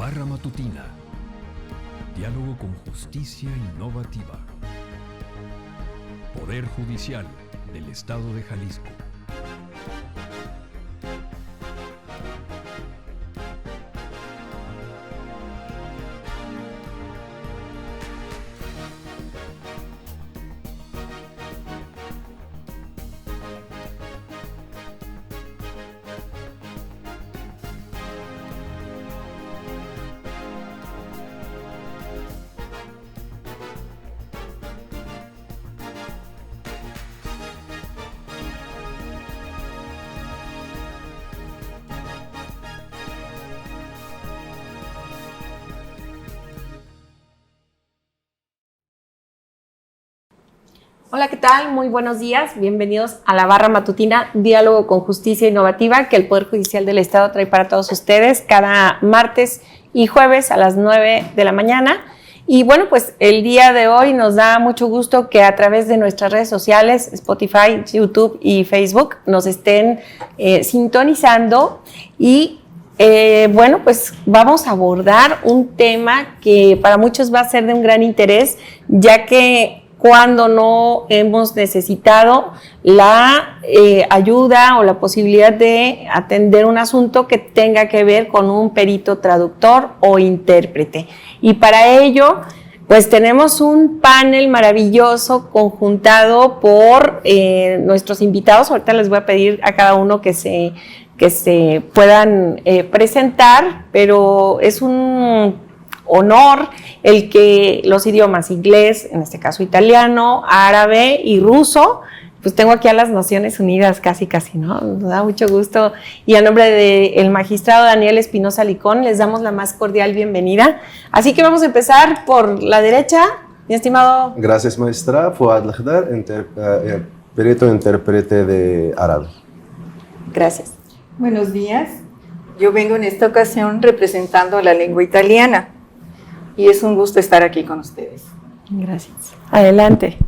Barra Matutina. Diálogo con justicia innovativa. Poder Judicial del Estado de Jalisco. Hola, ¿qué tal? Muy buenos días. Bienvenidos a la Barra Matutina, Diálogo con Justicia Innovativa, que el Poder Judicial del Estado trae para todos ustedes cada martes y jueves a las 9 de la mañana. Y bueno, pues el día de hoy nos da mucho gusto que a través de nuestras redes sociales, Spotify, YouTube y Facebook, nos estén sintonizando y bueno, pues vamos a abordar un tema que para muchos va a ser de un gran interés, ya que cuando no hemos necesitado la ayuda o la posibilidad de atender un asunto que tenga que ver con un perito traductor o intérprete. Y para ello, pues tenemos un panel maravilloso conjuntado por nuestros invitados. Ahorita les voy a pedir a cada uno que se puedan presentar, pero es un honor el que los idiomas inglés, en este caso italiano, árabe y ruso, pues tengo aquí a las Naciones Unidas casi, ¿no? Nos da mucho gusto y a nombre del magistrado Daniel Espinosa Licón les damos la más cordial bienvenida. Así que vamos a empezar por la derecha, mi estimado. Gracias, maestra. Fouad Lakhdar, perito intérprete de árabe. Gracias. Buenos días. Yo vengo en esta ocasión representando la lengua italiana. Y es un gusto estar aquí con ustedes. Gracias. Adelante.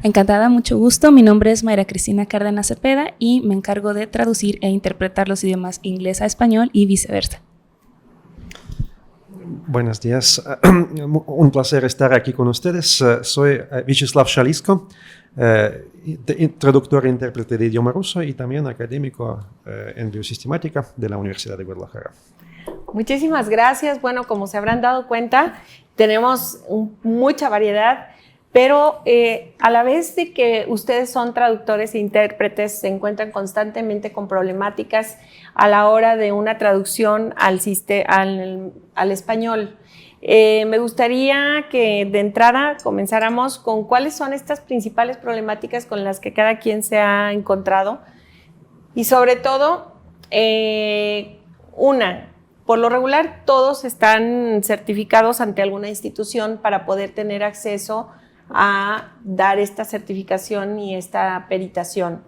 Encantada, mucho gusto. Mi nombre es Mayra Cristina Cárdenas Cepeda y me encargo de traducir e interpretar los idiomas inglés a español y viceversa. Buenos días. Un placer estar aquí con ustedes. Soy Vyacheslav Shalisko, traductor e intérprete de idioma ruso y también académico en biosistemática de la Universidad de Guadalajara. Muchísimas gracias. Bueno, como se habrán dado cuenta, tenemos mucha variedad, pero a la vez de que ustedes son traductores e intérpretes, se encuentran constantemente con problemáticas a la hora de una traducción al español. Me gustaría que de entrada comenzáramos con cuáles son estas principales problemáticas con las que cada quien se ha encontrado y sobre todo, por lo regular, todos están certificados ante alguna institución para poder tener acceso a dar esta certificación y esta peritación.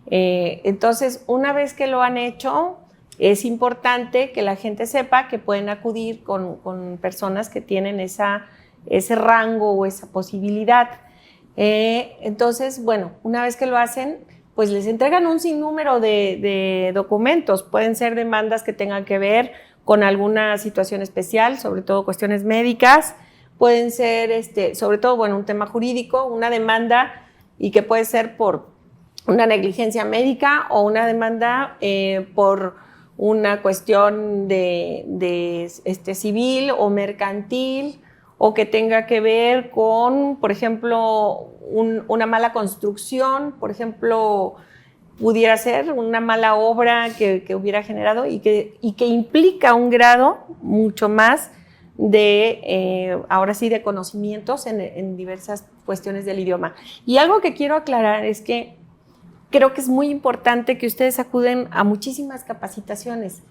Entonces, una vez que lo han hecho, es importante que la gente sepa que pueden acudir con personas que tienen ese rango o esa posibilidad. Entonces, bueno, una vez que lo hacen, pues les entregan un sinnúmero de documentos. Pueden ser demandas que tengan que ver con alguna situación especial, sobre todo cuestiones médicas, pueden ser, sobre todo, bueno, un tema jurídico, una demanda y que puede ser por una negligencia médica o una demanda por una cuestión de civil o mercantil o que tenga que ver con, por ejemplo, una mala construcción, por ejemplo, pudiera ser una mala obra que hubiera generado y que implica un grado mucho más de, ahora sí, de conocimientos en diversas cuestiones del idioma. Y algo que quiero aclarar es que creo que es muy importante que ustedes acuden a muchísimas capacitaciones,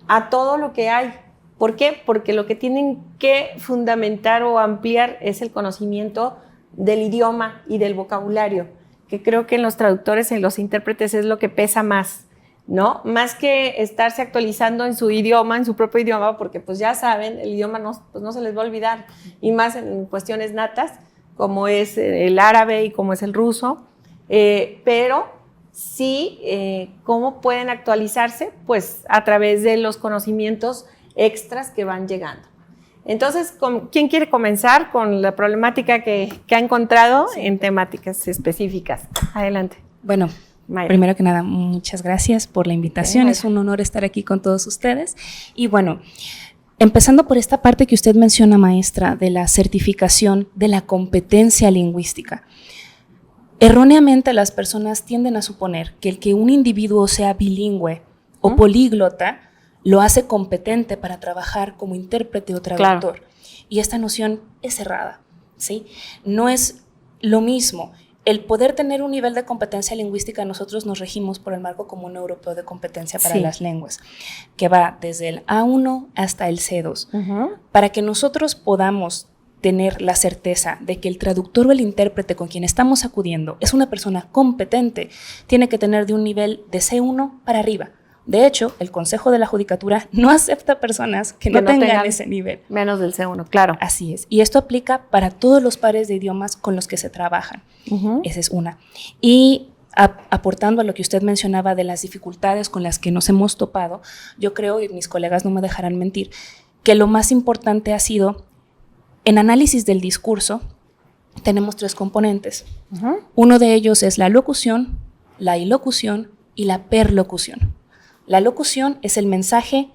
a todo lo que hay. ¿Por qué? Porque lo que tienen que fundamentar o ampliar es el conocimiento del idioma y del vocabulario, que creo que en los traductores y en los intérpretes es lo que pesa más, ¿no? Más que estarse actualizando en su idioma, en su propio idioma, porque pues ya saben, el idioma no se les va a olvidar, y más en cuestiones natas, como es el árabe y como es el ruso, pero sí, ¿cómo pueden actualizarse? Pues a través de los conocimientos extras que van llegando. Entonces, ¿quién quiere comenzar con la problemática que ha encontrado en temáticas específicas? Adelante. Bueno, Mayra. Primero que nada, muchas gracias por la invitación. Mayra. Es un honor estar aquí con todos ustedes. Y bueno, empezando por esta parte que usted menciona, maestra, de la certificación de la competencia lingüística. Erróneamente las personas tienden a suponer que el que un individuo sea bilingüe o políglota lo hace competente para trabajar como intérprete o traductor. Claro. Y esta noción es errada, ¿sí? No es lo mismo. El poder tener un nivel de competencia lingüística, nosotros nos regimos por el Marco Común Europeo de Competencia para las Lenguas, que va desde el A1 hasta el C2. Para que nosotros podamos tener la certeza de que el traductor o el intérprete con quien estamos acudiendo es una persona competente, tiene que tener de un nivel de C1 para arriba. De hecho, el Consejo de la Judicatura no acepta personas que no tengan ese nivel. Menos del C1, claro. Así es. Y esto aplica para todos los pares de idiomas con los que se trabajan. Esa es una. Y aportando a lo que usted mencionaba de las dificultades con las que nos hemos topado, yo creo, y mis colegas no me dejarán mentir, que lo más importante ha sido, en análisis del discurso, tenemos 3 componentes. Uno de ellos es la locución, la ilocución y la perlocución. La locución es el mensaje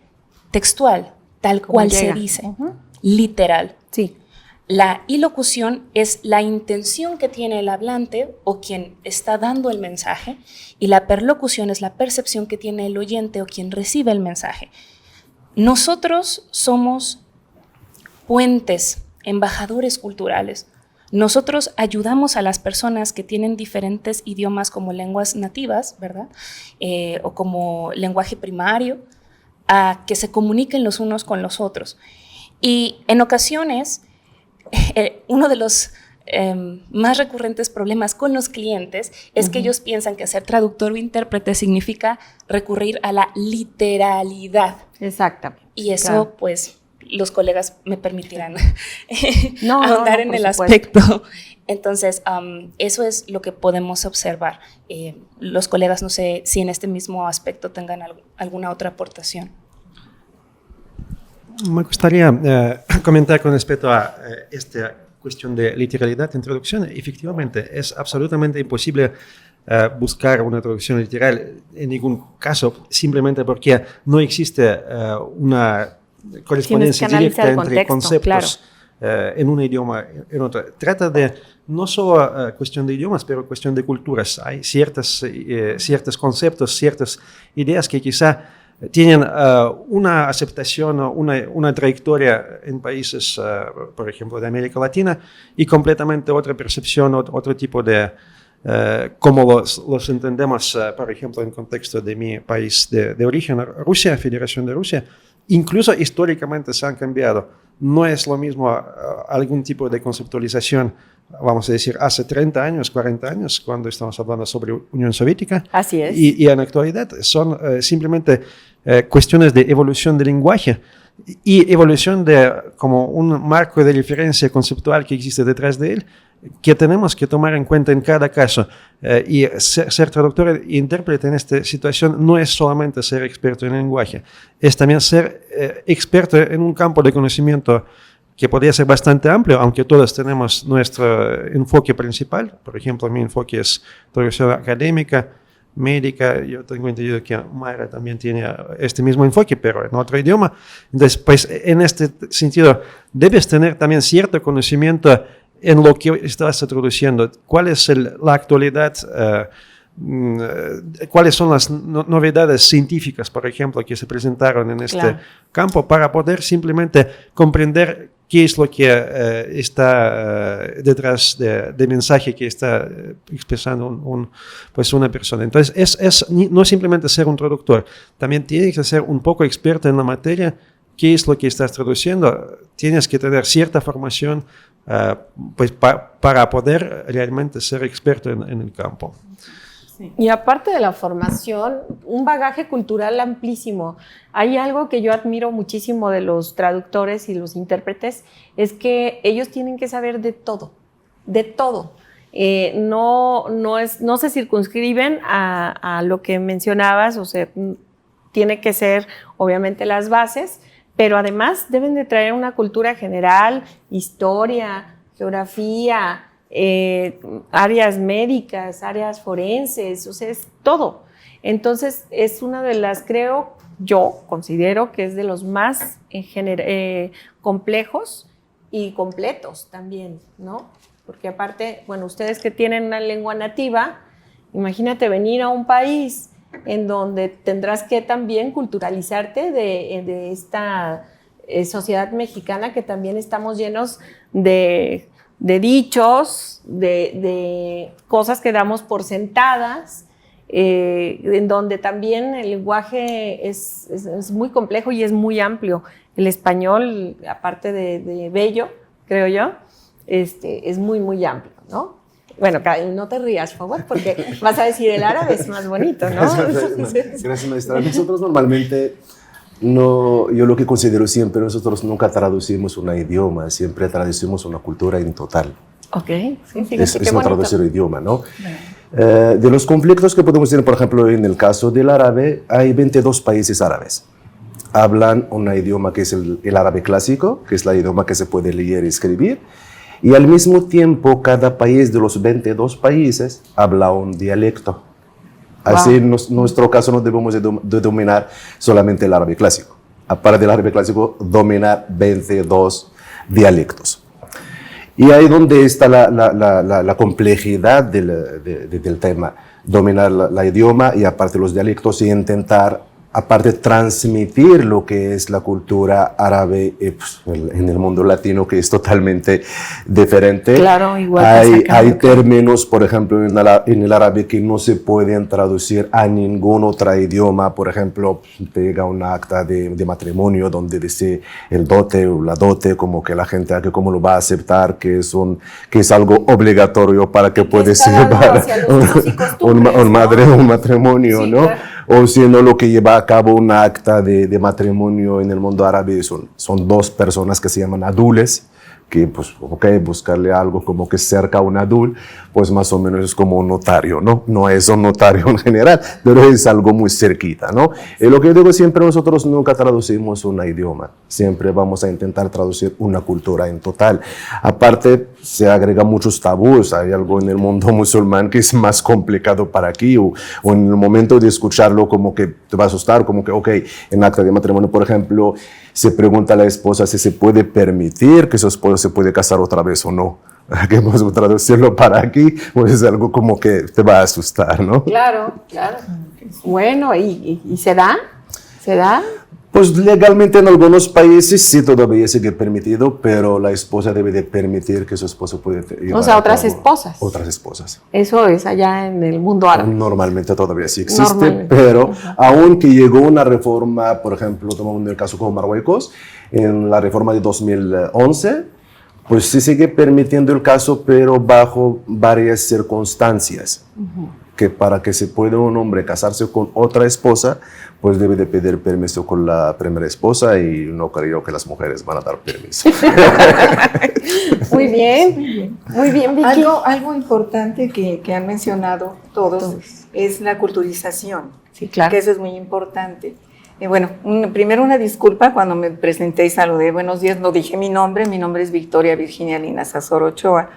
textual, tal cual se dice, literal. Sí. La ilocución es la intención que tiene el hablante o quien está dando el mensaje, y la perlocución es la percepción que tiene el oyente o quien recibe el mensaje. Nosotros somos puentes, embajadores culturales. Nosotros ayudamos a las personas que tienen diferentes idiomas como lenguas nativas, ¿verdad? O como lenguaje primario, a que se comuniquen los unos con los otros. Y en ocasiones, uno de los más recurrentes problemas con los clientes es que ellos piensan que ser traductor o intérprete significa recurrir a la literalidad. Exactamente. Y eso, pues, los colegas me permitirán ahondar en el aspecto. Entonces, eso es lo que podemos observar. Los colegas, no sé si en este mismo aspecto tengan alguna otra aportación. Me gustaría comentar con respecto a esta cuestión de literalidad en traducción. Efectivamente, es absolutamente imposible buscar una traducción literal en ningún caso, simplemente porque no existe una correspondencia directa entre conceptos en un idioma en otro. Trata de no solo cuestión de idiomas, pero cuestión de culturas. Hay ciertos conceptos, ciertas ideas que quizá tienen una aceptación o una trayectoria en países, por ejemplo, de América Latina, y completamente otra percepción, otro tipo de cómo los entendemos, por ejemplo, en contexto de mi país de origen, Rusia, Federación de Rusia. Incluso históricamente se han cambiado. No es lo mismo algún tipo de conceptualización, vamos a decir, hace 30 años, 40 años, cuando estamos hablando sobre Unión Soviética. Así es. Y en la actualidad son simplemente cuestiones de evolución del lenguaje y evolución de como un marco de referencia conceptual que existe detrás de él, que tenemos que tomar en cuenta en cada caso. Y ser traductor e intérprete en esta situación no es solamente ser experto en lenguaje, es también ser experto en un campo de conocimiento que podría ser bastante amplio, aunque todos tenemos nuestro enfoque principal. Por ejemplo, mi enfoque es traducción académica, médica. Yo tengo entendido que Mayra también tiene este mismo enfoque, pero en otro idioma. Entonces, pues en este sentido, debes tener también cierto conocimiento en lo que estás traduciendo. ¿Cuál es la actualidad? ¿Cuáles son las novedades científicas, por ejemplo, que se presentaron en este campo, para poder simplemente comprender qué es lo que está detrás del mensaje que está expresando pues una persona? Entonces, no simplemente ser un traductor, también tienes que ser un poco experto en la materia. ¿Qué es lo que estás traduciendo? Tienes que tener cierta formación pues para poder realmente ser experto en el campo. Sí. Y aparte de la formación, un bagaje cultural amplísimo. Hay algo que yo admiro muchísimo de los traductores y los intérpretes, es que ellos tienen que saber de todo, de todo. No se circunscriben a lo que mencionabas, o sea, tiene que ser obviamente las bases, pero además deben de traer una cultura general, historia, geografía, áreas médicas, áreas forenses, o sea, es todo. Entonces, es una de las, yo considero que es de los más complejos y completos también, ¿no? Porque aparte, bueno, ustedes que tienen una lengua nativa, imagínate venir a un país en donde tendrás que también culturalizarte de esta sociedad mexicana, que también estamos llenos de dichos, de cosas que damos por sentadas, en donde también el lenguaje es muy complejo y es muy amplio. El español, aparte de bello, creo yo, es muy, muy amplio, ¿no? Bueno, no te rías, por favor, porque vas a decir el árabe es más bonito, ¿no? Gracias, maestra. Nosotros normalmente, yo lo que considero siempre, nosotros nunca traducimos un idioma, siempre traducimos una cultura en total. Ok, sí, es no traducir el idioma, ¿no? De los conflictos que podemos tener, por ejemplo, en el caso del árabe, hay 22 países árabes. Hablan un idioma que es el árabe clásico, que es el idioma que se puede leer y escribir, y al mismo tiempo cada país de los 22 países habla un dialecto. Así, en nuestro caso no debemos de dominar solamente el árabe clásico. Aparte del árabe clásico, dominar 22 dialectos. Y ahí donde está la complejidad del tema, dominar el idioma y aparte los dialectos y intentar, aparte, transmitir lo que es la cultura árabe pues, en el mundo latino, que es totalmente diferente. Claro, igual. Hay términos, por ejemplo, en el árabe que no se pueden traducir a ningún otro idioma. Por ejemplo, te llega un acta de matrimonio donde dice el dote o la dote, como que la gente que cómo lo va a aceptar, que es algo obligatorio para que puedes llevar un matrimonio, sí, ¿no? Claro. O si no, lo que lleva a cabo un acta de matrimonio en el mundo árabe son dos personas que se llaman adules, que pues, buscarle algo como que cerca a un adul, pues más o menos es como un notario, ¿no? No es un notario en general, pero es algo muy cerquita, ¿no? Y lo que yo digo siempre, nosotros nunca traducimos un idioma, siempre vamos a intentar traducir una cultura en total. Aparte, se agrega muchos tabús, hay algo en el mundo musulmán que es más complicado para aquí, o en el momento de escucharlo como que te va a asustar, como que, en acta de matrimonio, por ejemplo, se pregunta a la esposa si se puede permitir que su esposo se puede casar otra vez o no. Que vamos a traducirlo para aquí, pues es algo como que te va a asustar, ¿no? Claro, claro. Bueno, ¿y se da? ¿Se da? Pues legalmente en algunos países sí todavía sigue permitido, pero la esposa debe de permitir que su esposo pueda llevar. O sea, otras esposas. Otras esposas. Eso es allá en el mundo árabe. Normalmente todavía sí existe, pero aunque llegó una reforma, por ejemplo, tomamos el caso como Marruecos, en la reforma de 2011, pues sí sigue permitiendo el caso, pero bajo varias circunstancias. Que para que se pueda un hombre casarse con otra esposa, pues debe de pedir permiso con la primera esposa, y no creo que las mujeres van a dar permiso. Muy bien, muy bien, Vicky. Algo importante que han mencionado todos es la culturización. Sí, claro. Que eso es muy importante. Bueno, primero una disculpa, cuando me presenté y saludé, buenos días, no dije mi nombre es Victoria Virginia Lina Sazor Ochoa,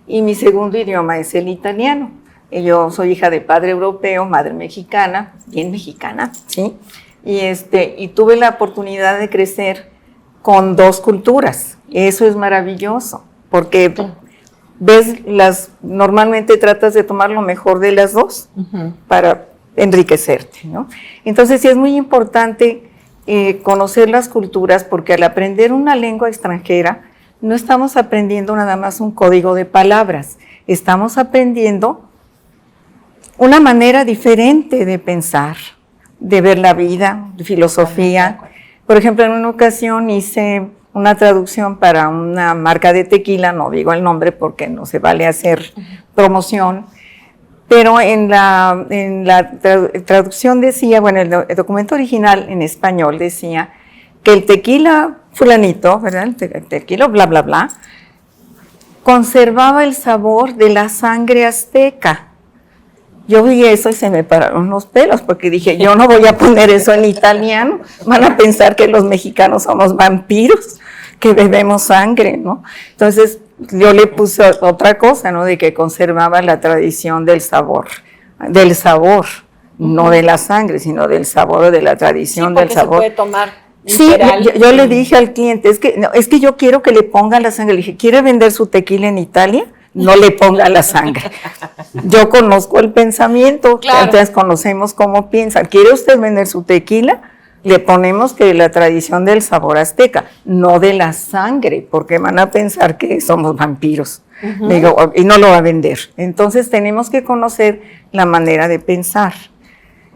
y mi segundo idioma es el italiano. Yo soy hija de padre europeo, madre mexicana, bien mexicana, ¿sí? Y tuve la oportunidad de crecer con dos culturas. Eso es maravilloso, porque normalmente tratas de tomar lo mejor de las dos para enriquecerte, ¿no? Entonces sí es muy importante conocer las culturas, porque al aprender una lengua extranjera no estamos aprendiendo nada más un código de palabras, estamos aprendiendo una manera diferente de pensar, de ver la vida, de filosofía. Por ejemplo, en una ocasión hice una traducción para una marca de tequila, no digo el nombre porque no se vale hacer promoción, pero en la traducción decía, bueno, el documento original en español decía que el tequila fulanito, ¿verdad? El tequila bla, bla, bla, conservaba el sabor de la sangre azteca. Yo vi eso y se me pararon los pelos, porque dije, yo no voy a poner eso en italiano, van a pensar que los mexicanos somos vampiros, que bebemos sangre, ¿no? Entonces, yo le puse otra cosa, ¿no? De que conservaba la tradición del sabor, no de la sangre, sino del sabor o de la tradición del sabor. Se puede tomar. Sí, yo le dije al cliente, es que yo quiero que le ponga la sangre. Le dije, ¿quiere vender su tequila en Italia? No le ponga la sangre. Yo conozco el pensamiento, claro. Entonces conocemos cómo piensan. ¿Quiere usted vender su tequila? Le ponemos que la tradición del sabor azteca, no de la sangre, porque van a pensar que somos vampiros. Le digo, y no lo va a vender. Entonces tenemos que conocer la manera de pensar.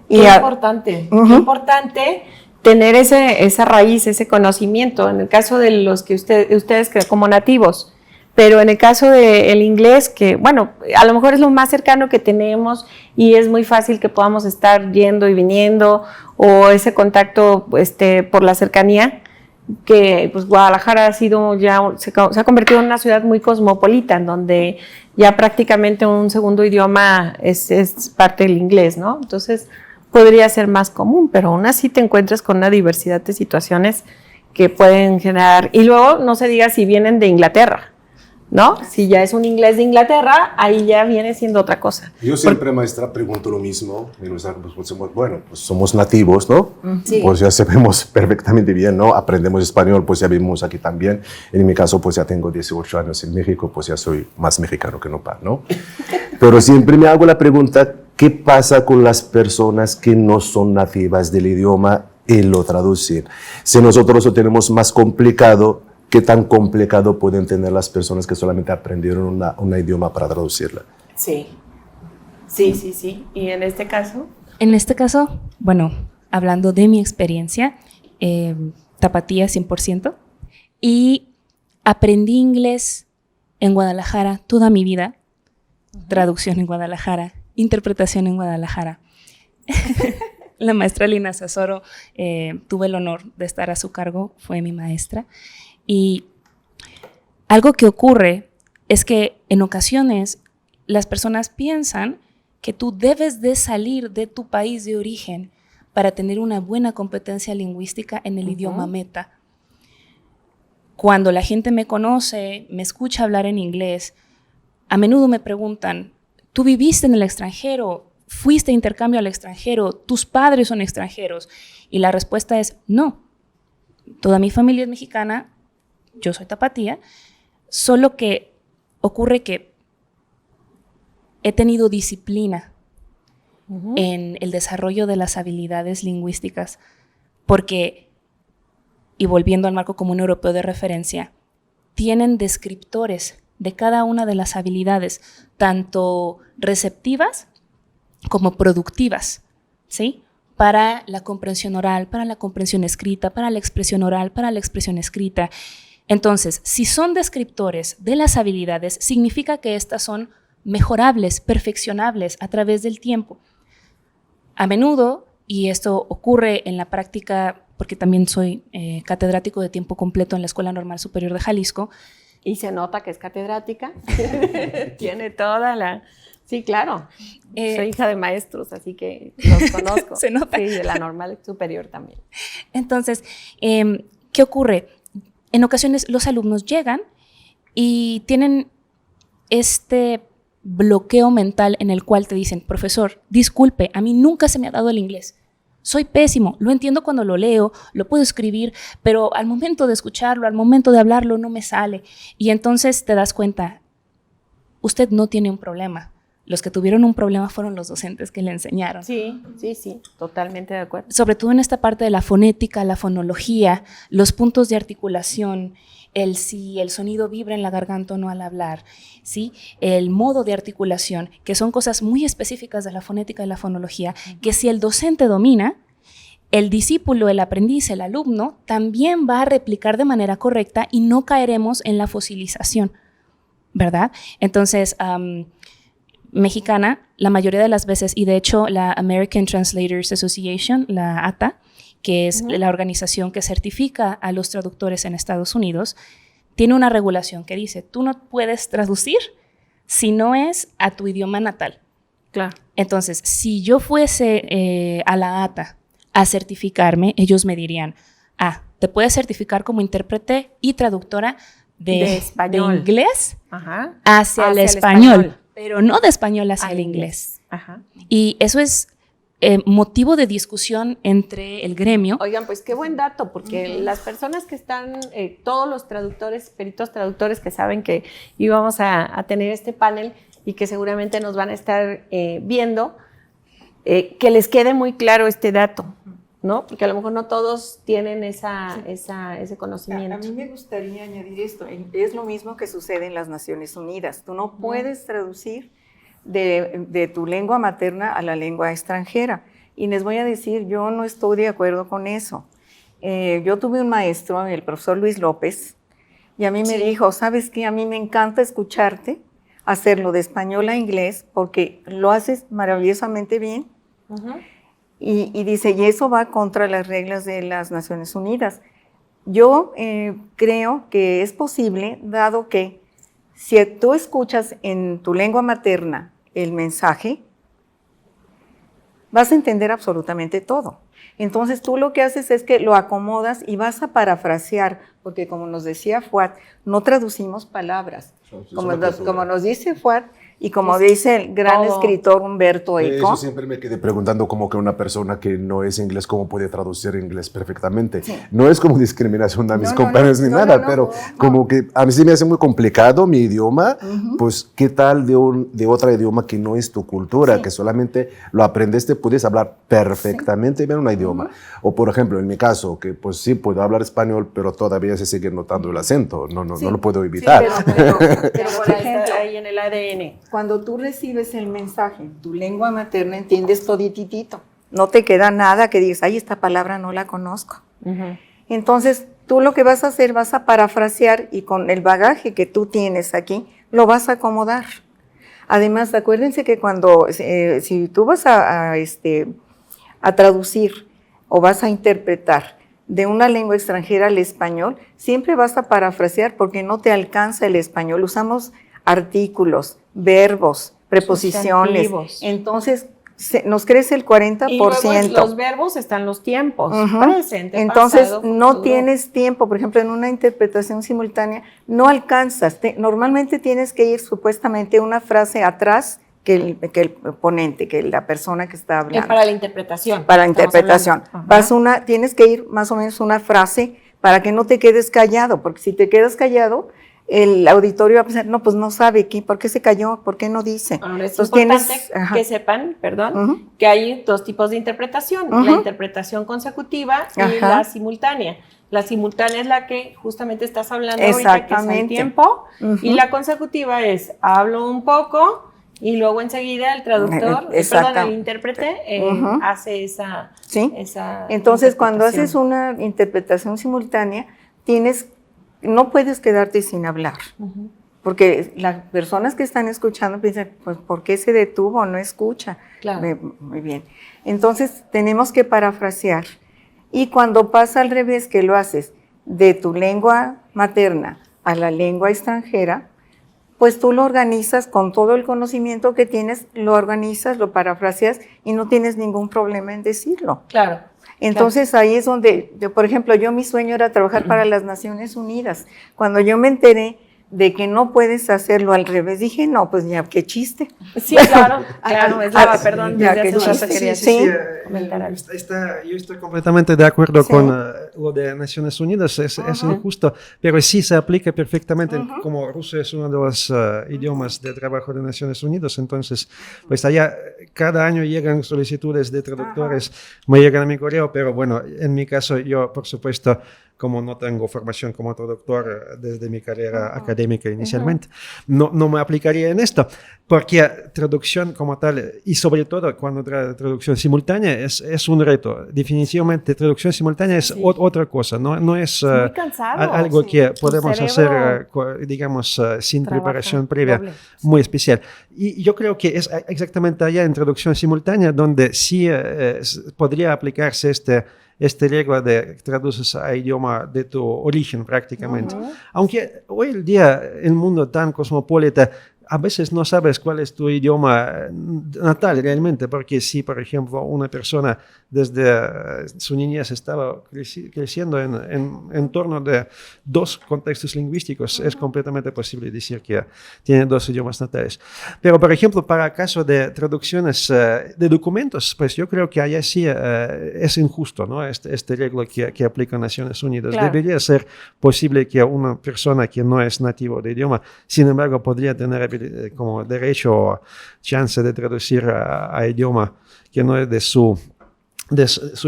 Qué importante, qué importante tener esa raíz, ese conocimiento, en el caso de los que ustedes que como nativos, pero en el caso del inglés, que bueno, a lo mejor es lo más cercano que tenemos y es muy fácil que podamos estar yendo y viniendo, o ese contacto por la cercanía, que pues Guadalajara ha sido se ha convertido en una ciudad muy cosmopolita, en donde ya prácticamente un segundo idioma es parte del inglés, ¿no? Entonces podría ser más común, pero aún así te encuentras con una diversidad de situaciones que pueden generar, y luego no se diga si vienen de Inglaterra, ¿no? Si ya es un inglés de Inglaterra, ahí ya viene siendo otra cosa. Yo siempre, maestra, pregunto lo mismo. Bueno, pues somos nativos, ¿no? Sí. Pues ya sabemos perfectamente bien, ¿no? Aprendemos español, pues ya vivimos aquí también. En mi caso, pues ya tengo 18 años en México, pues ya soy más mexicano que nopal, ¿no? Pero siempre me hago la pregunta, ¿qué pasa con las personas que no son nativas del idioma y lo traducen? Si nosotros lo tenemos más complicado, ¿qué tan complicado pueden tener las personas que solamente aprendieron un idioma para traducirla? Sí. ¿Y en este caso? En este caso, bueno, hablando de mi experiencia, tapatía 100%, y aprendí inglés en Guadalajara toda mi vida, traducción en Guadalajara, interpretación en Guadalajara. La maestra Lina Sasoro, tuve el honor de estar a su cargo, fue mi maestra. Y algo que ocurre es que en ocasiones las personas piensan que tú debes de salir de tu país de origen para tener una buena competencia lingüística en el idioma meta. Cuando la gente me conoce, me escucha hablar en inglés, a menudo me preguntan, ¿tú viviste en el extranjero? ¿Fuiste a intercambio al extranjero? ¿Tus padres son extranjeros? Y la respuesta es no. Toda mi familia es mexicana. Yo soy tapatía, solo que ocurre que he tenido disciplina en el desarrollo de las habilidades lingüísticas, porque, y volviendo al marco común europeo de referencia, tienen descriptores de cada una de las habilidades, tanto receptivas como productivas, ¿sí? Para la comprensión oral, para la comprensión escrita, para la expresión oral, para la expresión escrita. Entonces, si son descriptores de las habilidades, significa que estas son mejorables, perfeccionables a través del tiempo. A menudo, y esto ocurre en la práctica, porque también soy catedrático de tiempo completo en la Escuela Normal Superior de Jalisco. Y se nota que es catedrática. Tiene toda la... Sí, claro. Soy hija de maestros, así que los conozco. Se nota. Sí, de la Normal Superior también. Entonces, ¿qué ocurre? En ocasiones los alumnos llegan y tienen este bloqueo mental en el cual te dicen, profesor, disculpe, a mí nunca se me ha dado el inglés. Soy pésimo, lo entiendo cuando lo leo, lo puedo escribir, pero al momento de escucharlo, al momento de hablarlo, no me sale. Y entonces te das cuenta, usted no tiene un problema. Los que tuvieron un problema fueron los docentes que le enseñaron. Sí, totalmente de acuerdo. Sobre todo en esta parte de la fonética, la fonología, los puntos de articulación, si el sonido vibra en la garganta o no al hablar, ¿sí? El modo de articulación, que son cosas muy específicas de la fonética y la fonología, que si el docente domina, el discípulo, el aprendiz, el alumno, también va a replicar de manera correcta y no caeremos en la fosilización, ¿verdad? Entonces, mexicana, la mayoría de las veces, y de hecho la American Translators Association, la ATA, que es la organización que certifica a los traductores en Estados Unidos, tiene una regulación que dice, tú no puedes traducir si no es a tu idioma natal. Claro. Entonces, si yo fuese a la ATA a certificarme, ellos me dirían, te puedes certificar como intérprete y traductora de inglés hacia el español, pero no de español hacia el inglés. Ajá. Y eso es motivo de discusión entre el gremio. Oigan, pues qué buen dato, porque las personas que están, todos los traductores, peritos traductores que saben que íbamos a tener este panel y que seguramente nos van a estar viendo, que les quede muy claro este dato, ¿no? Porque a lo mejor no todos tienen ese conocimiento. A mí me gustaría añadir esto. Es lo mismo que sucede en las Naciones Unidas. Tú no puedes traducir de tu lengua materna a la lengua extranjera. Y les voy a decir, yo no estoy de acuerdo con eso. Yo tuve un maestro, el profesor Luis López, y a mí me dijo, ¿sabes qué? A mí me encanta escucharte, hacerlo de español a inglés, porque lo haces maravillosamente bien. Y dice, y eso va contra las reglas de las Naciones Unidas. Yo creo que es posible, dado que si tú escuchas en tu lengua materna el mensaje, vas a entender absolutamente todo. Entonces tú lo que haces es que lo acomodas y vas a parafrasear, porque como nos decía Fuad, no traducimos palabras. Como nos dice Fuad, y como dice el gran escritor Humberto Eco. Eso siempre me quedé preguntando, como que una persona que no es inglés, ¿cómo puede traducir inglés perfectamente? Sí. No es como discriminación a mis compañeros ni nada, pero como que a mí sí me hace muy complicado mi idioma, pues ¿qué tal de otro idioma que no es tu cultura, que solamente lo aprendiste, puedes hablar perfectamente bien un idioma? O por ejemplo, en mi caso, que pues sí puedo hablar español, pero todavía se sigue notando el acento, no lo puedo evitar. Pero por ejemplo, ahí en el ADN. Cuando tú recibes el mensaje en tu lengua materna, entiendes todititito. No te queda nada que digas, ay, esta palabra no la conozco. Entonces, tú lo que vas a hacer, vas a parafrasear y con el bagaje que tú tienes aquí, lo vas a acomodar. Además, acuérdense que cuando, si tú vas a traducir o vas a interpretar de una lengua extranjera al español, siempre vas a parafrasear porque no te alcanza el español. Usamos artículos, verbos, preposiciones. Entonces, nos crece el 40%. Y luego en los verbos están los tiempos. Presente, entonces, pasado, no futuro. tienes tiempo. Por ejemplo, en una interpretación simultánea, no alcanzas. Normalmente tienes que ir supuestamente una frase atrás que el ponente, que la persona que está hablando. Para la interpretación. Para la interpretación. Tienes que ir más o menos una frase para que no te quedes callado, porque si te quedas callado, el auditorio va a pensar, no, pues no sabe por qué se cayó, por qué no dice. Ahora es importante que sepan, que hay dos tipos de interpretación, la interpretación consecutiva y la simultánea. La simultánea es la que justamente estás hablando ahorita, que es el tiempo, y la consecutiva es, hablo un poco, y luego enseguida el traductor, el intérprete, hace esa Entonces, cuando haces una interpretación simultánea, no puedes quedarte sin hablar, porque las personas que están escuchando piensan, pues, ¿por qué se detuvo? No escucha. Claro. Muy bien. Entonces, tenemos que parafrasear. Y cuando pasa al revés, que lo haces de tu lengua materna a la lengua extranjera, pues tú lo organizas con todo el conocimiento que tienes, lo organizas, lo parafraseas y no tienes ningún problema en decirlo. Claro. Entonces ahí es donde, por ejemplo, mi sueño era trabajar para las Naciones Unidas. Cuando yo me enteré de que no puedes hacerlo al revés, dije, no, pues ya, qué chiste. Sí, claro, perdón, ya, qué chiste. Yo estoy completamente de acuerdo con lo de Naciones Unidas, es injusto, pero sí se aplica perfectamente, como ruso es uno de los idiomas de trabajo de Naciones Unidas, entonces, pues allá cada año llegan solicitudes de traductores, me llegan a mi correo, pero bueno, en mi caso, yo, por supuesto, como no tengo formación como traductor desde mi carrera académica inicialmente, no me aplicaría en esto, porque traducción como tal, y sobre todo cuando traducción simultánea, es un reto. Definitivamente, traducción simultánea es otra cosa, no es algo que podemos hacer, digamos, sin preparación previa, muy especial. Y yo creo que es exactamente allá en traducción simultánea donde sí podría aplicarse este regla de traduces a idioma de tu origen prácticamente. Aunque hoy en día el mundo tan cosmopolita, a veces no sabes cuál es tu idioma natal realmente, porque si, por ejemplo, una persona desde su niñez estaba creciendo en torno de dos contextos lingüísticos, es completamente posible decir que tiene dos idiomas natales. Pero, por ejemplo, para el caso de traducciones de documentos, pues yo creo que allá sí es injusto, ¿no? Este regla que aplica Naciones Unidas. Claro. Debería ser posible que una persona que no es nativo de idioma, sin embargo, podría tener como derecho o chance de traducir a idioma que no es de su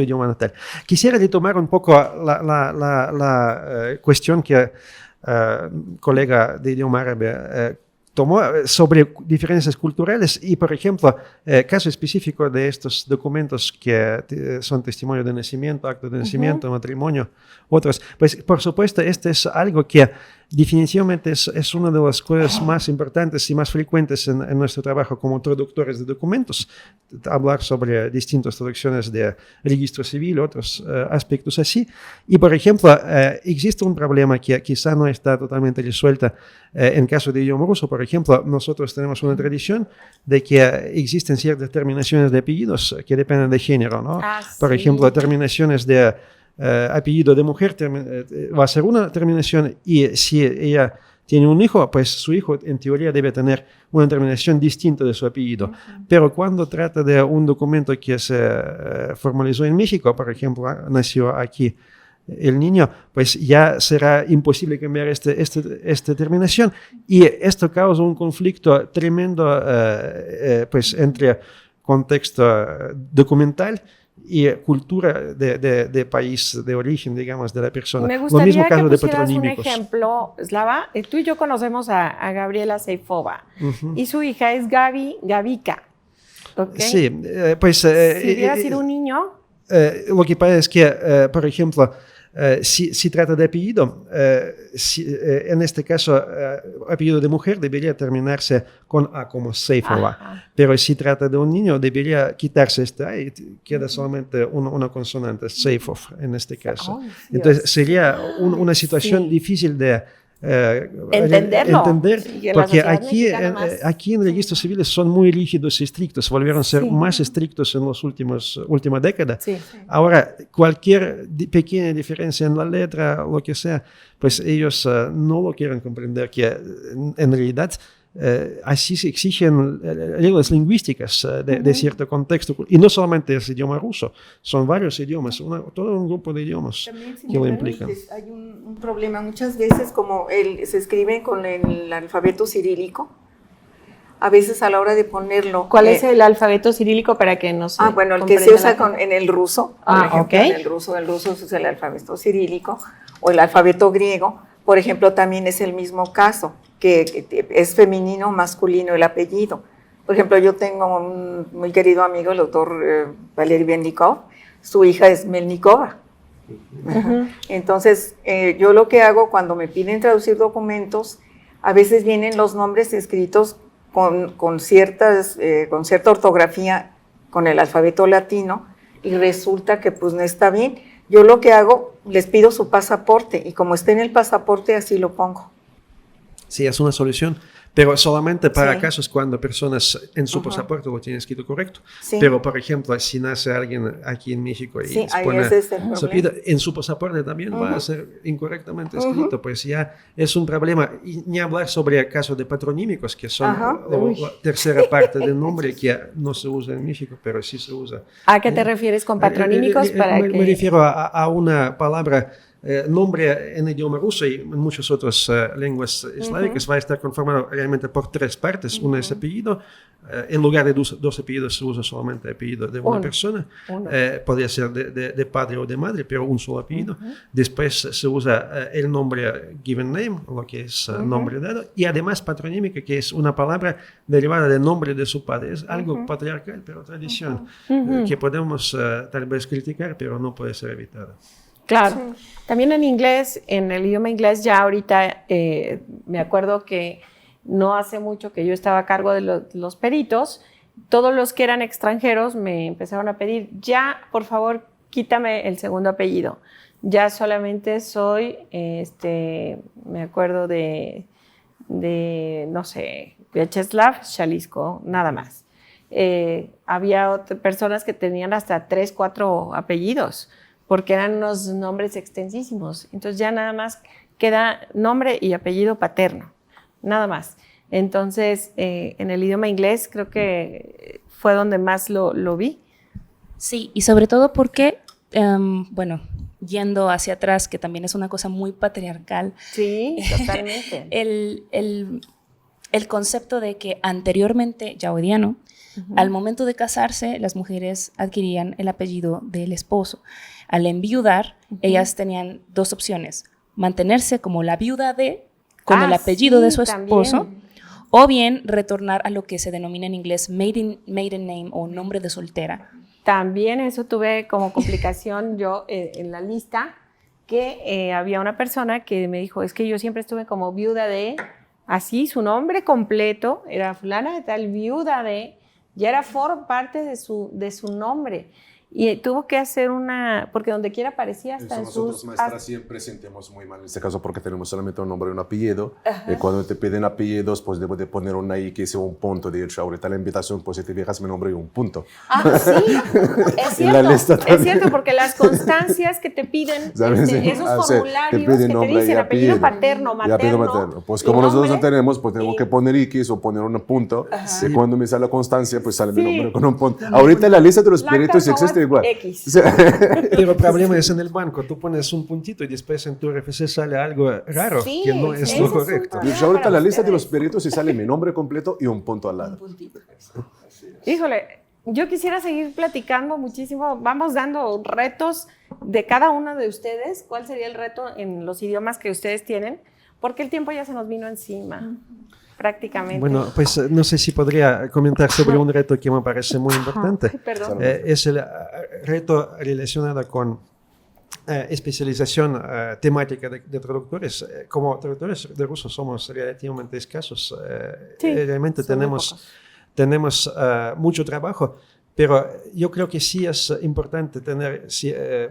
idioma natal. Quisiera retomar un poco la cuestión que colega de idioma árabe tomó sobre diferencias culturales y, por ejemplo, caso específico de estos documentos que son testimonio de nacimiento, acto de nacimiento, matrimonio, otros. Pues, por supuesto, este es algo que definitivamente es una de las cosas más importantes y más frecuentes en nuestro trabajo como traductores de documentos. Hablar sobre distintas traducciones de registro civil, otros aspectos así. Y, por ejemplo, existe un problema que quizá no está totalmente resuelto en caso de idioma ruso. Por ejemplo, nosotros tenemos una tradición de que existen ciertas terminaciones de apellidos que dependen de género, ¿no? Por ejemplo, terminaciones de apellido de mujer va a ser una terminación, y si ella tiene un hijo, pues su hijo en teoría debe tener una terminación distinta de su apellido. Pero cuando trata de un documento que se formalizó en México, por ejemplo, nació aquí el niño, pues ya será imposible cambiar esta terminación, y esto causa un conflicto tremendo pues entre contexto documental y cultura de país de origen, digamos, de la persona. Me gustaría Lo mismo caso que de pusieras un patronímicos. ejemplo, Slava. Tú y yo conocemos a Gabriela Seifova y su hija es Gavica. ¿Okay? Sí, pues... si hubiera sido un niño... lo que pasa es que, por ejemplo, si trata de apellido, en este caso, apellido de mujer debería terminarse con A como Seifova. Pero si trata de un niño, debería quitarse esta A y queda solamente una consonante, Seifov, en este caso. Entonces, sería una situación difícil de entender, Sí, porque aquí en registros civiles son muy rígidos y estrictos, volvieron a ser más estrictos en los última década. Sí. Ahora, cualquier pequeña diferencia en la letra, lo que sea, pues ellos no lo quieren comprender, que en realidad así se exigen reglas lingüísticas de cierto contexto. Y no solamente es idioma ruso, son varios idiomas, todo un grupo de idiomas también, si que lo me implican. permites, hay un problema muchas veces, como se escribe con el alfabeto cirílico, a veces a la hora de ponerlo... ¿Cuál es el alfabeto cirílico para que nos bueno, el que se usa en el ruso, por ejemplo, ok. en el ruso se usa el alfabeto cirílico, o el alfabeto griego, por ejemplo, también es el mismo caso, que es femenino o masculino el apellido. Por ejemplo, yo tengo un muy querido amigo, el doctor Valery Melnikov, su hija es Melnikova. Entonces, yo lo que hago cuando me piden traducir documentos, a veces vienen los nombres escritos con cierta ortografía, con el alfabeto latino, y resulta que pues no está bien. Yo lo que hago, les pido su pasaporte, y como está en el pasaporte, así lo pongo. Sí, es una solución, pero solamente para Sí. casos cuando personas en su pasaporte lo tienen escrito correcto. Sí. Pero, por ejemplo, si nace alguien aquí en México y Sí, ahí pone ese es el su problema. apellido, en su pasaporte también va a ser incorrectamente escrito, pues ya es un problema. Y ni hablar sobre el caso de patronímicos, que son la tercera parte del nombre que no se usa en México, pero sí se usa. ¿A qué te refieres con patronímicos? Me refiero a una palabra, nombre en idioma ruso y en muchas otras lenguas eslávicas va a estar conformado realmente por tres partes. Una es apellido, en lugar de dos apellidos se usa solamente apellido de una persona. Podría ser de padre o de madre, pero un solo apellido. Después se usa el nombre given name, lo que es nombre dado, y además patronímica, que es una palabra derivada del nombre de su padre. Es algo patriarcal, pero tradición, que podemos tal vez criticar, pero no puede ser evitada. Claro. También en inglés, en el idioma inglés, ya ahorita me acuerdo que no hace mucho que yo estaba a cargo de los peritos, todos los que eran extranjeros me empezaron a pedir, ya, por favor, quítame el segundo apellido. Ya solamente soy, me acuerdo de no sé, Vyacheslav Jalisco, nada más. Había personas que tenían hasta 3, 4 apellidos, porque eran unos nombres extensísimos. Entonces ya nada más queda nombre y apellido paterno, nada más. Entonces, en el idioma inglés creo que fue donde más lo vi. Sí, y sobre todo porque, bueno, yendo hacia atrás, que también es una cosa muy patriarcal. Sí, totalmente. el concepto de que anteriormente, ya hoy día no, al momento de casarse, las mujeres adquirían el apellido del esposo. Al enviudar, ellas tenían 2 opciones: mantenerse como la viuda de, con el apellido de su esposo, también. o bien retornar a lo que se denomina en inglés maiden name o nombre de soltera. También eso tuve como complicación yo en la lista, que había una persona que me dijo, es que yo siempre estuve como viuda de, así su nombre completo era fulana de tal, viuda de, ya era parte de su nombre. Y tuvo que hacer porque donde quiera aparecía hasta en nosotros, sus... maestra, siempre sentimos muy mal en este caso porque tenemos solamente un nombre y un apellido. Cuando te piden apellidos, pues debo de poner una I que sea un punto. De hecho, ahorita la invitación, pues si te fijas mi nombre y un punto. Sí, es En la lista cierto, es cierto, porque las constancias que te piden, esos formularios que te dicen apellido paterno, materno. Pues como nosotros no tenemos, pues tengo que poner X o poner un punto. Y cuando me sale la constancia, pues sale mi nombre con un punto. Ahorita en la lista de los peritos existe igual. X. Pero el problema es en el banco, tú pones un puntito y después en tu RFC sale algo raro, Sí, que no es lo correcto. De hecho, ahorita en la lista de los peritos y sale mi nombre completo y un punto al lado. Híjole, yo quisiera seguir platicando muchísimo. Vamos dando retos de cada uno de ustedes. ¿Cuál sería el reto en los idiomas que ustedes tienen? Porque el tiempo ya se nos vino encima, prácticamente. Bueno, pues no sé si podría comentar sobre un reto que me parece muy importante. Perdón. Es el reto relacionado con especialización temática de traductores. Como traductores de ruso somos relativamente escasos. Realmente tenemos mucho trabajo, pero yo creo que sí es importante tener,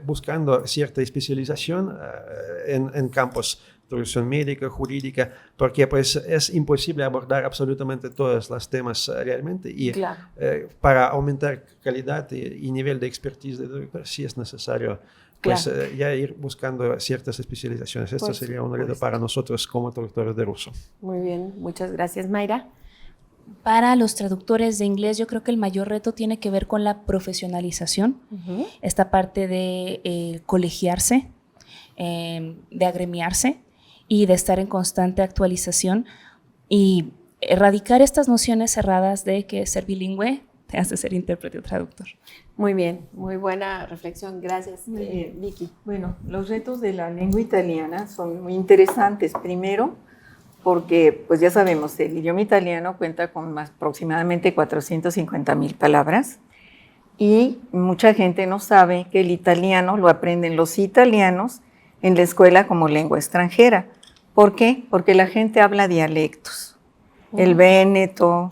buscando cierta especialización en campos traducción médica, jurídica, porque pues es imposible abordar absolutamente todos los temas realmente y para aumentar calidad y nivel de expertise de traductor sí es necesario pues ya ir buscando ciertas especializaciones. Esto sería un reto para nosotros como traductores de ruso. Muy bien, muchas gracias, Mayra. Para los traductores de inglés, yo creo que el mayor reto tiene que ver con la profesionalización, esta parte de colegiarse, de agremiarse y de estar en constante actualización y erradicar estas nociones cerradas de que ser bilingüe te hace ser intérprete o traductor. Muy bien, muy buena reflexión. Gracias, Vicky. Bueno, los retos de la lengua italiana son muy interesantes. Primero, porque pues ya sabemos, el idioma italiano cuenta con aproximadamente 450,000 palabras y mucha gente no sabe que el italiano lo aprenden los italianos en la escuela como lengua extranjera. ¿Por qué? Porque la gente habla dialectos. El véneto,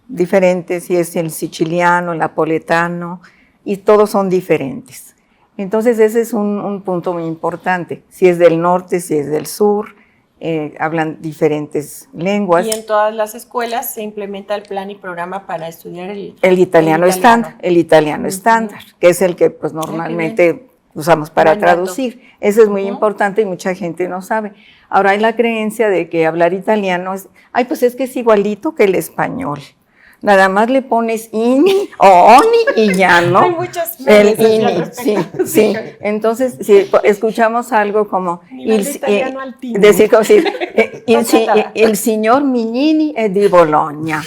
diferentes, si es el siciliano, el napoletano, y todos son diferentes. Entonces ese es un punto muy importante. Si es del norte, si es del sur, hablan diferentes lenguas. Y en todas las escuelas se implementa el plan y programa para estudiar el italiano estándar. El italiano estándar, que es el que pues normalmente usamos para traducir. Eso es muy importante y mucha gente no sabe. Ahora hay la creencia de que hablar italiano pues es que es igualito que el español. Nada más le pones ini o oni y ya, ¿no? Hay muchas el ini, sí. Entonces, si escuchamos algo como decir como si el signor Mignini è di Bologna.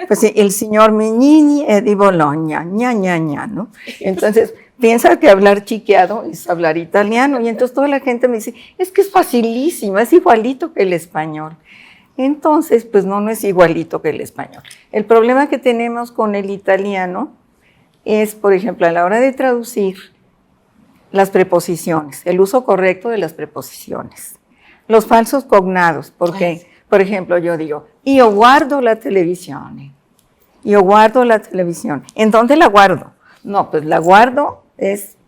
Pues sí, el signor Mignini è di Bologna, ña, ¿no? Entonces, piensa que hablar chiqueado es hablar italiano y entonces toda la gente me dice, es que es facilísimo, es igualito que el español. Entonces, pues no es igualito que el español. El problema que tenemos con el italiano es, por ejemplo, a la hora de traducir las preposiciones, el uso correcto de las preposiciones, los falsos cognados, porque, por ejemplo, yo digo, io guardo la televisione, ¿en dónde la guardo? No, pues la guardo es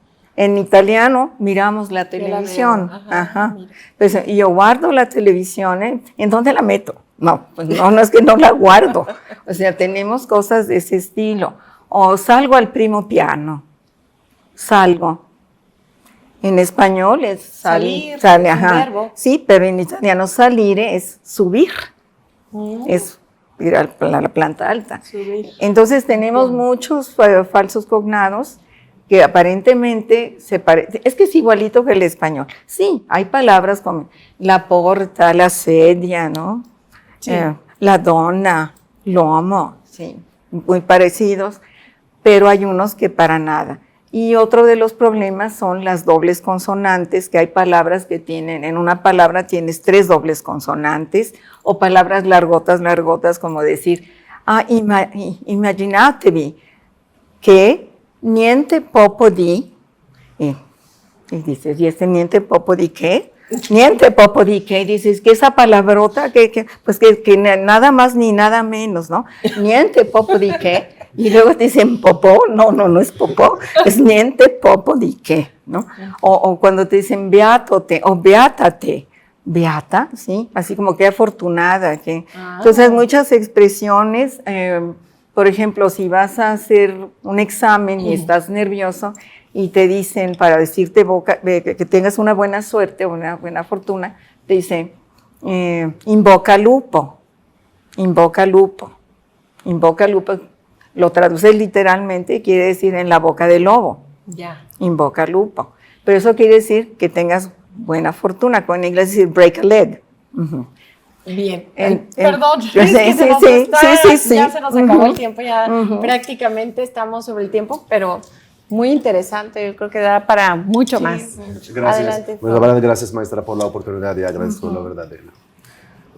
En italiano miramos la televisión. Ajá. Pues, y yo guardo la televisión, ¿en dónde la meto? No, pues no es que no la guardo. O sea, tenemos cosas de ese estilo. O salgo al primo piano. Salgo. En español es salir, sale, es un ajá. verbo. Sí, pero en italiano salire es subir. Es ir a la planta alta. Subir. Entonces tenemos muchos falsos cognados que aparentemente se parecen. Es que es igualito que el español. Sí, hay palabras como la porta, la sedia, ¿no? Sí. La donna, l'uomo, sí, muy parecidos, pero hay unos que para nada. Y otro de los problemas son las dobles consonantes, que hay palabras que tienen, en una palabra tienes 3 dobles consonantes, o palabras largotas, como decir, imaginatevi que niente poco di, y dices, ¿y este niente poco di qué? Niente poco di qué, dices, que esa palabrota, pues que nada más ni nada menos, ¿no? Niente poco di qué. Y luego te dicen popó, no es popó, es niente poco di qué, ¿no? O cuando te dicen beatote o beátate, beata, ¿sí? Así como que afortunada. Entonces, muchas expresiones, por ejemplo, si vas a hacer un examen y estás nervioso y te dicen, para decirte que tengas una buena suerte o una buena fortuna, te dicen, invoca lupo, invoca lupo, invoca lupo. Lo traduce literalmente, quiere decir en la boca del lobo. Ya. Invoca lupo. Pero eso quiere decir que tengas buena fortuna. Con en inglés decir break a leg. Bien. Perdón, es que sí, ya se nos acabó el tiempo, ya prácticamente estamos sobre el tiempo, pero muy interesante, yo creo que da para mucho más. Gracias. Adelante. Bueno, la verdad, gracias, maestra, por la oportunidad y agradezco la verdad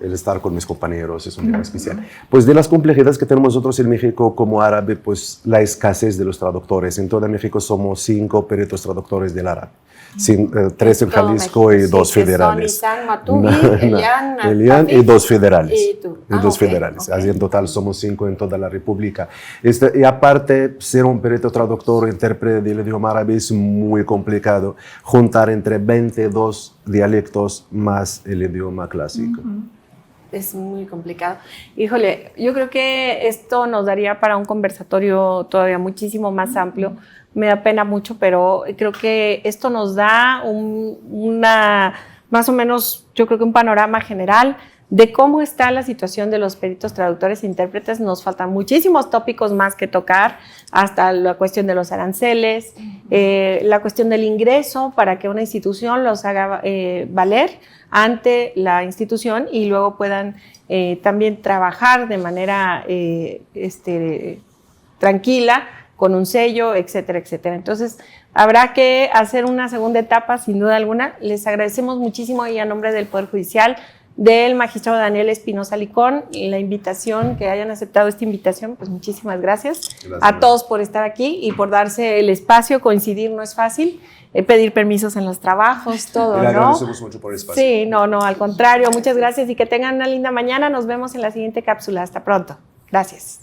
el estar con mis compañeros, es un día especial. Pues de las complejidades que tenemos nosotros en México como árabe, pues la escasez de los traductores. En todo México somos 5 peritos traductores del árabe. 3 en Jalisco y 2 federales. Elian y 2 federales. Y 2 federales. Así en total somos 5 en toda la República. Y aparte, ser un perito traductor o intérprete del idioma árabe es muy complicado. Juntar entre 22 dialectos más el idioma clásico. Es muy complicado. Híjole, yo creo que esto nos daría para un conversatorio todavía muchísimo más amplio. Me da pena mucho, pero creo que esto nos da más o menos, yo creo que un panorama general de cómo está la situación de los peritos traductores e intérpretes. Nos faltan muchísimos tópicos más que tocar, hasta la cuestión de los aranceles, la cuestión del ingreso para que una institución los haga valer ante la institución y luego puedan también trabajar de manera tranquila, con un sello, etcétera, etcétera. Entonces, habrá que hacer una segunda etapa, sin duda alguna. Les agradecemos muchísimo y a nombre del Poder Judicial, del magistrado Daniel Espinosa Licón, la invitación, que hayan aceptado esta invitación, pues muchísimas gracias. A todos por estar aquí y por darse el espacio. Coincidir no es fácil, pedir permisos en los trabajos, todo, ¿no? Le agradecemos mucho por el espacio. Sí, no, al contrario, muchas gracias y que tengan una linda mañana. Nos vemos en la siguiente cápsula. Hasta pronto. Gracias.